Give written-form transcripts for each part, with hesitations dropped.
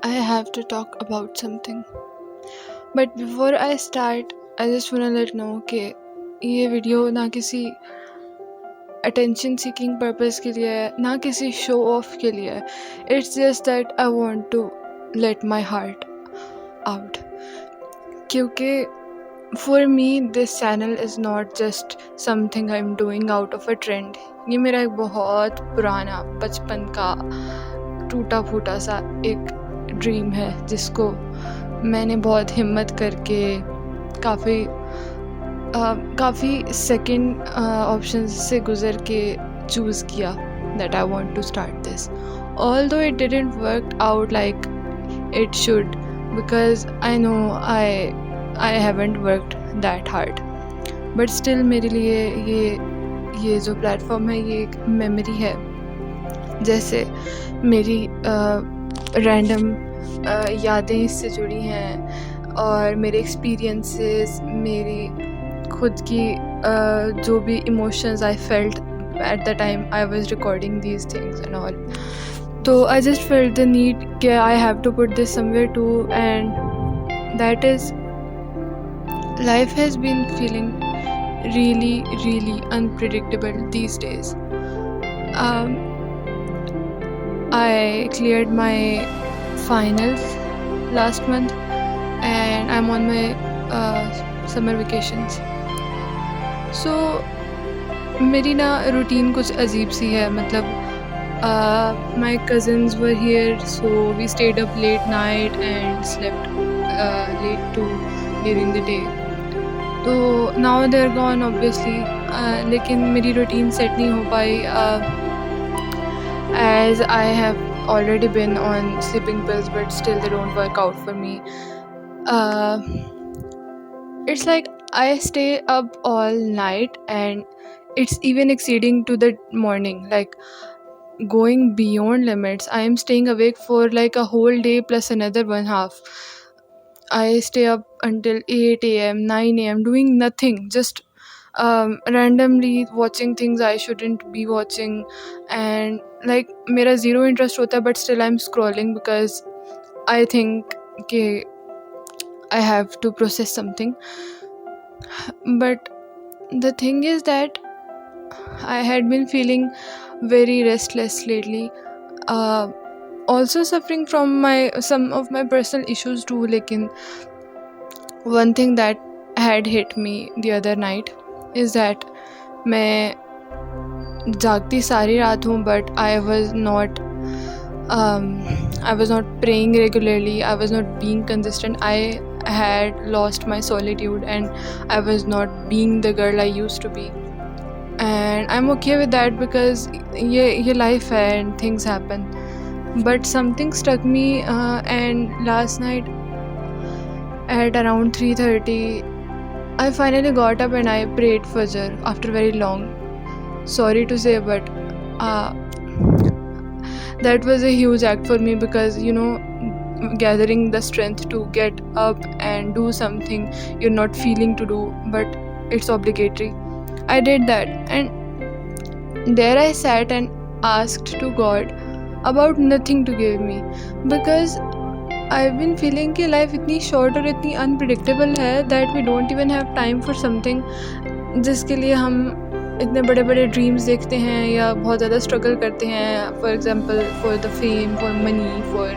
I have to talk about something. But before I start, I just wanna let know कि ये video ना किसी attention seeking purpose के लिए है, ना किसी शो ऑफ के लिए है. It's just that I want to let my heart out. क्योंकि for me this channel is not just something I am doing out of a trend. ये मेरा एक बहुत पुराना बचपन का टूटा फूटा सा एक ड्रीम है, जिसको मैंने बहुत हिम्मत करके काफ़ी सेकंड ऑप्शन से गुज़र के चूज़ किया that I want to start this. Although it didn't work out like it should, because I know I haven't worked that hard, but still मेरे लिए ये जो प्लेटफॉर्म है ये एक मेमोरी है. जैसे मेरी रैंडम यादें इससे जुड़ी हैं और मेरे एक्सपीरियंसेस, मेरी खुद की जो भी emotions I felt at the time I was recording these things and all. तो I just felt the need कि I have to put this somewhere to, and that is life has been feeling really unpredictable these days. I cleared my finals last month and I'm on my summer vacations. So मेरी ना routine कुछ अजीब सी है. मतलब my cousins were here, so we stayed up late night and slept late too during the day. तो now they are gone obviously, लेकिन मेरी routine set नहीं हो पाई as I have already been on sleeping pills, but still they don't work out for me. It's like I stay up all night and it's even exceeding to the morning, like going beyond limits. I am staying awake for like a whole day plus another one half. I stay up until 8 a.m., 9 a.m. doing nothing, just randomly watching things I shouldn't be watching, and like मेरा zero interest होता है, but still I'm scrolling because I think कि I have to process something. But the thing is that I had been feeling very restless lately, also suffering from some of my personal issues too. लेकिन one thing that had hit me the other night is that मैं जागती सारी रात हूँ, but I was not praying regularly. I was not being consistent. I had lost my solitude and I was not being the girl I used to be. And I'm okay with that because ये life है and things happen. But something struck me, and last night at around 3:30 I finally got up and I prayed Fajr after very long. Sorry to say, but that was a huge act for me because, you know, gathering the strength to get up and do something you're not feeling to do, but it's obligatory. I did that, and there I sat and asked to God about nothing to give me, because I've been feeling कि life इतनी short और इतनी unpredictable है that we don't even have time for something जिसके लिए हम इतने बड़े बड़े ड्रीम्स देखते हैं या बहुत ज़्यादा स्ट्रगल करते हैं. For example for the fame, for money, for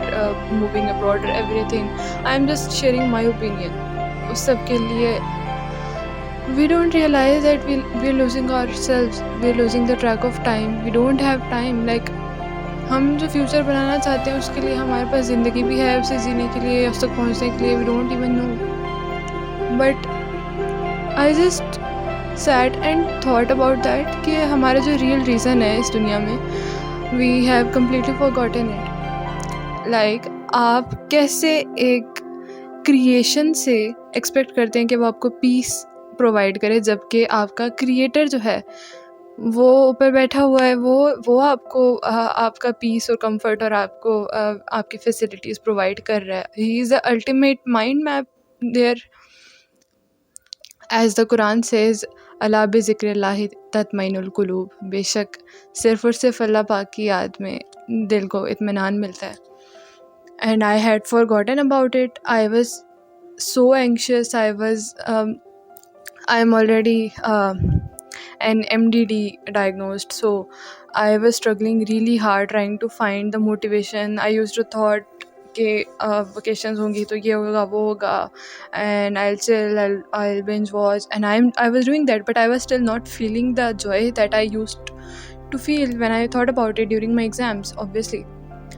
moving abroad, everything. I am just sharing my opinion. उस सब के लिए we don't realize that we're losing ourselves, we're losing the track of time, we don't have time. Like हम जो future बनाना चाहते हैं उसके लिए हमारे पास ज़िंदगी भी है, उसे जीने के लिए, उस तक पहुंचने के लिए. we don't even know. But I just sat and thought about that कि हमारा जो रियल रीज़न है इस दुनिया में, we have completely forgotten it. Like आप कैसे एक क्रिएशन से एक्सपेक्ट करते हैं कि वो आपको पीस प्रोवाइड करे, जबकि आपका क्रिएटर जो है वो ऊपर बैठा हुआ है, वो आपको आपका पीस और कंफर्ट और आपको आपकी फैसिलिटीज़ प्रोवाइड कर रहा है. He is the ultimate mind map there. As the Quran says, अला बिज़िक्रिल्लाहि तत्मईनुल कुलूब, बेशक सिर्फ़ और सिर्फ़ अल्लाह पाक की याद में दिल को इत्मीनान मिलता है। And I had forgotten about it. I was so anxious. I'm already an MDD diagnosed, so I was struggling really hard trying to find the motivation. I used to thought कि vacations होंगी तो ये होगा वो होगा, and I'll chill, I'll binge watch, and I was doing that, but I was still not feeling the joy that I used to feel when I thought about it during my exams, obviously.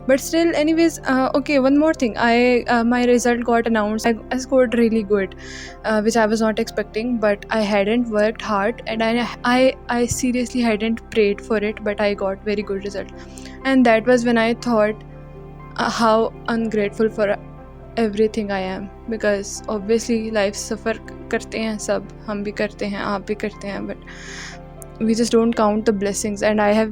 But still, anyways, okay, one more thing. My result got announced. I scored really good, which I was not expecting. But I hadn't worked hard, and I seriously hadn't prayed for it. But I got very good result, and that was when I thought how ungrateful for everything I am. Because obviously, life सफ़र करते हैं सब, हम भी करते हैं, आप भी करते हैं. But we just don't count the blessings, and I have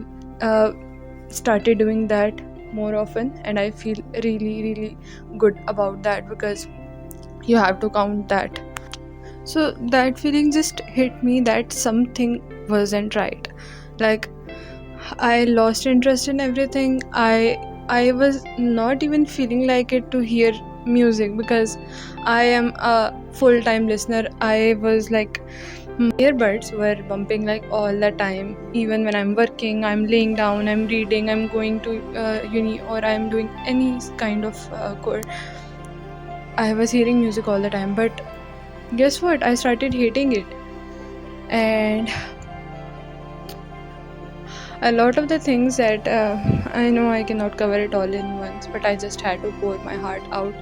started doing that more often, and I feel really good about that, because you have to count that. So that feeling just hit me that something wasn't right. Like, I lost interest in everything. I was not even feeling like it to hear music, because I am a full-time listener. I was like, my earbuds were bumping like all the time. Even when I'm working, I'm laying down, I'm reading, I'm going to uni, or I'm doing any kind of course, I was hearing music all the time. But guess what? I started hating it. And a lot of the things that I know I cannot cover it all in once, but I just had to pour my heart out,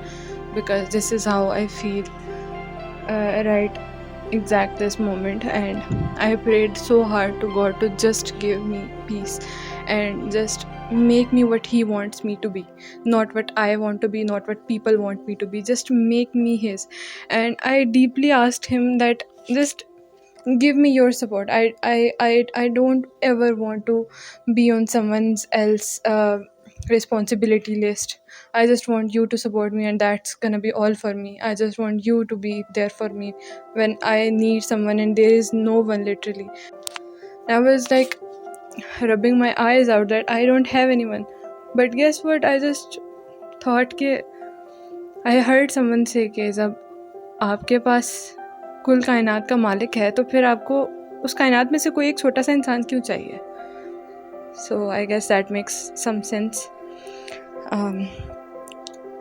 because this is how I feel right exact this moment. And I prayed so hard to God to just give me peace and just make me what He wants me to be, not what I want to be, not what people want me to be. Just make me His. And I deeply asked Him that just give me your support. I don't ever want to be on someone's else responsibility list. I just want you to support me, and that's gonna be all for me. I just want you to be there for me when I need someone, and there is no one, literally. I was like rubbing my eyes out that I don't have anyone. But guess what? I just thought कि I heard someone say कि जब आपके पास कुल कायनात का मालिक है, तो फिर आपको उस कायनात में से कोई एक छोटा सा इंसान क्यों चाहिए? So I guess that makes some sense.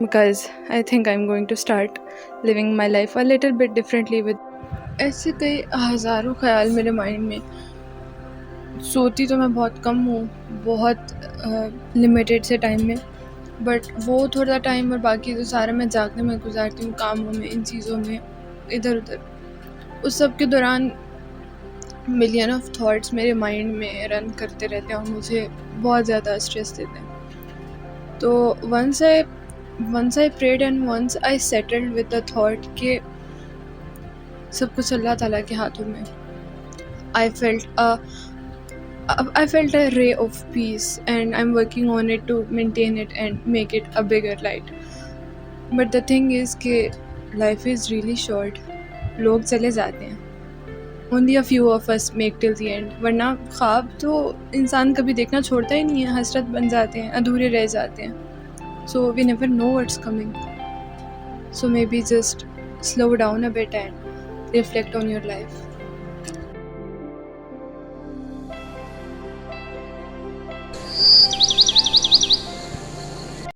Because I think I'm going to start living my life a little bit differently with ऐसे कई हज़ारों ख्याल मेरे माइंड में. सोती तो मैं बहुत कम हूँ, बहुत लिमिटेड से टाइम में, बट वो थोड़ा टाइम और बाकी तो सारा मैं जागने में गुजारती हूँ, कामों में, इन चीज़ों में, इधर उधर. उस सब के दौरान मिलियन ऑफ थॉट्स मेरे माइंड में रन करते रहते हैं और मुझे बहुत ज़्यादा स्ट्रेस देते हैं. तो once I prayed and once I settled with the thought कि सब कुछ अल्लाह ताला के हाथों में, I felt a ray of peace, and I'm working on it to maintain it and make it a bigger light. But the thing is कि life is really short. लोग चले जाते हैं. Only a few of us make till the end. वरना ख्वाब तो इंसान कभी देखना छोड़ता ही नहीं है, हसरत बन जाते हैं, अधूरे रह जाते हैं. So we never know what's coming. So maybe just slow down a bit and reflect on your life.